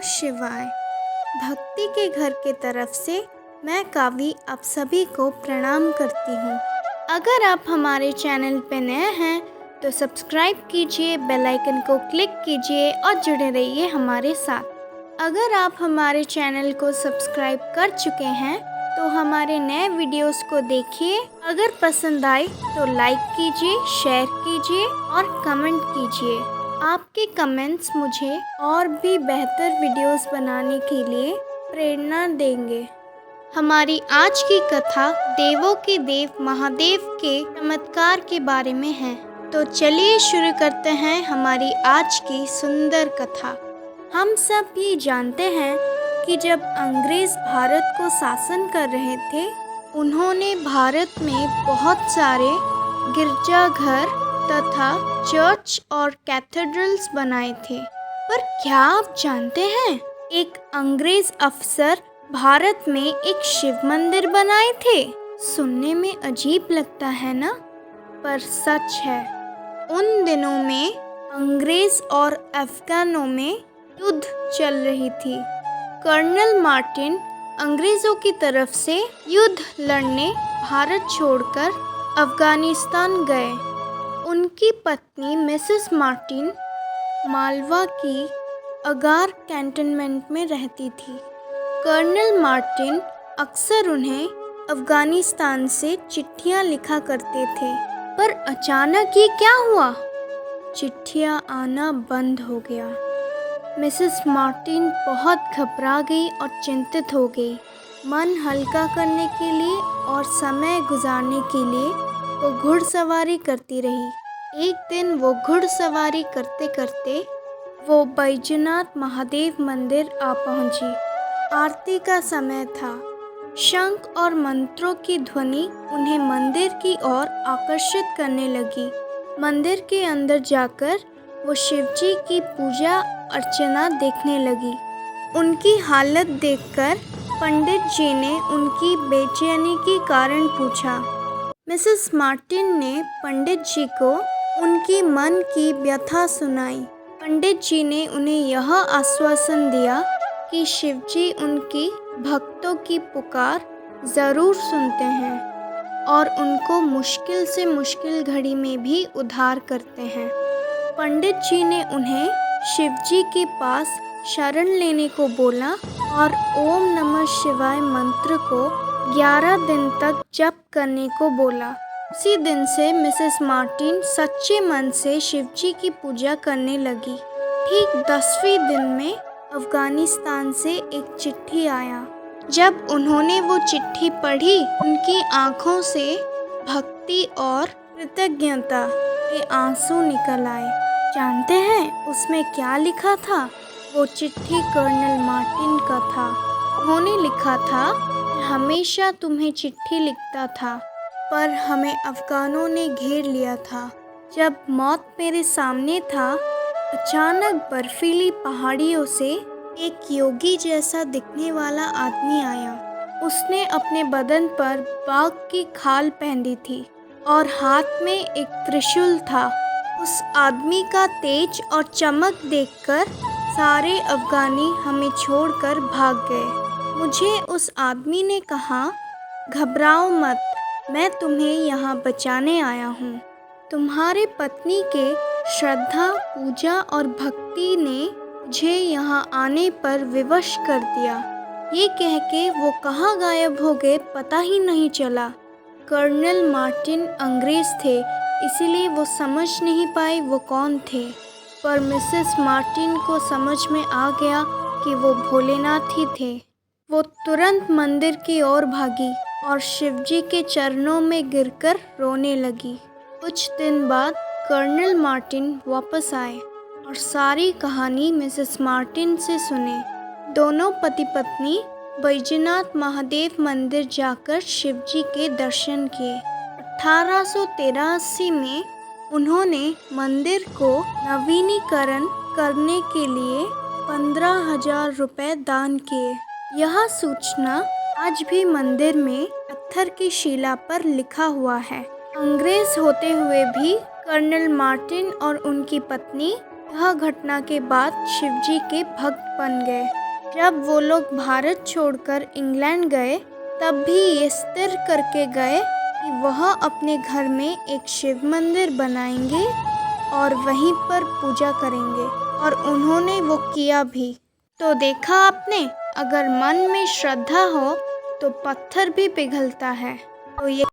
शिवाय। भक्ति के घर के तरफ से मैं काव्य आप सभी को प्रणाम करती हूँ। अगर आप हमारे चैनल पे नए हैं तो सब्सक्राइब कीजिए, बेल आइकन को क्लिक कीजिए और जुड़े रहिए हमारे साथ। अगर आप हमारे चैनल को सब्सक्राइब कर चुके हैं तो हमारे नए वीडियोस को देखिए। अगर पसंद आए तो लाइक कीजिए, शेयर कीजिए और कमेंट कीजिए। आपके कमेंट्स मुझे और भी बेहतर वीडियोस बनाने के लिए प्रेरणा देंगे। हमारी आज की कथा देवों के देव महादेव के चमत्कार के बारे में है। तो चलिए शुरू करते हैं हमारी आज की सुंदर कथा। हम सब ये जानते हैं कि जब अंग्रेज भारत को शासन कर रहे थे, उन्होंने भारत में बहुत सारे गिरजाघर तथा चर्च और कैथेड्रल्स बनाए थे। पर क्या आप जानते हैं, एक अंग्रेज अफसर भारत में एक शिव मंदिर बनाए थे। सुनने में अजीब लगता है ना, पर सच है। उन दिनों में अंग्रेज और अफगानों में युद्ध चल रही थी। कर्नल मार्टिन अंग्रेज़ों की तरफ से युद्ध लड़ने भारत छोड़कर अफगानिस्तान गए। उनकी पत्नी मिसेस मार्टिन मालवा की अगार कैंटोनमेंट में रहती थी। कर्नल मार्टिन अक्सर उन्हें अफगानिस्तान से चिट्ठियां लिखा करते थे, पर अचानक ये क्या हुआ? चिट्ठियां आना बंद हो गया। मिसेस मार्टिन बहुत घबरा गई और चिंतित हो गई। मन हल्का करने के लिए और समय गुजारने के लिए वो घुड़सवारी करती रही। एक दिन वो घुड़सवारी करते करते वो बैजनाथ महादेव मंदिर आ पहुंची। आरती का समय था। शंख और मंत्रों की ध्वनि उन्हें मंदिर की ओर आकर्षित करने लगी। मंदिर के अंदर जाकर वो शिवजी की पूजा अर्चना देखने लगी। उनकी हालत देखकर पंडित जी ने उनकी बेचैनी के कारण पूछा। मिसेस मार्टिन ने पंडित जी को उनकी मन की व्यथा सुनाई। पंडित जी ने उन्हें यह आश्वासन दिया कि शिवजी उनकी भक्तों की पुकार ज़रूर सुनते हैं और उनको मुश्किल से मुश्किल घड़ी में भी उद्धार करते हैं। पंडित जी ने उन्हें शिवजी के पास शरण लेने को बोला और ओम नमः शिवाय मंत्र को 11 दिन तक जप करने को बोला। उसी दिन से मिसेस मार्टिन सच्चे मन से शिवजी की पूजा करने लगी। ठीक 10वें दिन में अफगानिस्तान से एक चिट्ठी आया। जब उन्होंने वो चिट्ठी पढ़ी, उनकी आंखों से भक्ति और कृतज्ञता के आंसू निकल आए। जानते हैं उसमें क्या लिखा था? वो चिट्ठी कर्नल मार्टिन का था। उन्होंने लिखा था, हमेशा तुम्हें चिट्ठी लिखता था, पर हमें अफगानों ने घेर लिया था। जब मौत मेरे सामने था, अचानक बर्फीली पहाड़ियों से एक योगी जैसा दिखने वाला आदमी आया। उसने अपने बदन पर बाघ की खाल पहनी थी और हाथ में एक त्रिशूल था। उस आदमी का तेज और चमक देखकर सारे अफगानी हमें छोड़कर भाग गए। मुझे उस आदमी ने कहा, घबराओ मत, मैं तुम्हें यहाँ बचाने आया हूँ। तुम्हारे पत्नी के श्रद्धा, पूजा और भक्ति ने मुझे यहाँ आने पर विवश कर दिया। ये कह के वो कहाँ गायब हो गए पता ही नहीं चला। कर्नल मार्टिन अंग्रेज थे, इसीलिए वो समझ नहीं पाए वो कौन थे। पर मिसेस मार्टिन को समझ में आ गया कि वो भोलेनाथ ही थे। वो तुरंत मंदिर की ओर भागी और शिवजी के चरणों में गिरकर रोने लगी। कुछ दिन बाद कर्नल मार्टिन वापस आए और सारी कहानी मिसेस मार्टिन से सुने। दोनों पति पत्नी बैजनाथ महादेव मंदिर जाकर शिवजी के दर्शन किए। 1883 में उन्होंने मंदिर को नवीनीकरण करने के लिए 15,000 रुपए दान किए। यह सूचना आज भी मंदिर में पत्थर की शिला पर लिखा हुआ है। अंग्रेज होते हुए भी कर्नल मार्टिन और उनकी पत्नी वह घटना के बाद शिवजी के भक्त बन गए। जब वो लोग भारत छोड़कर इंग्लैंड गए तब भी ये स्थिर करके गए कि वह अपने घर में एक शिव मंदिर बनाएंगे और वहीं पर पूजा करेंगे, और उन्होंने वो किया भी। तो देखा आपने, अगर मन में श्रद्धा हो तो पत्थर भी पिघलता है। तो ये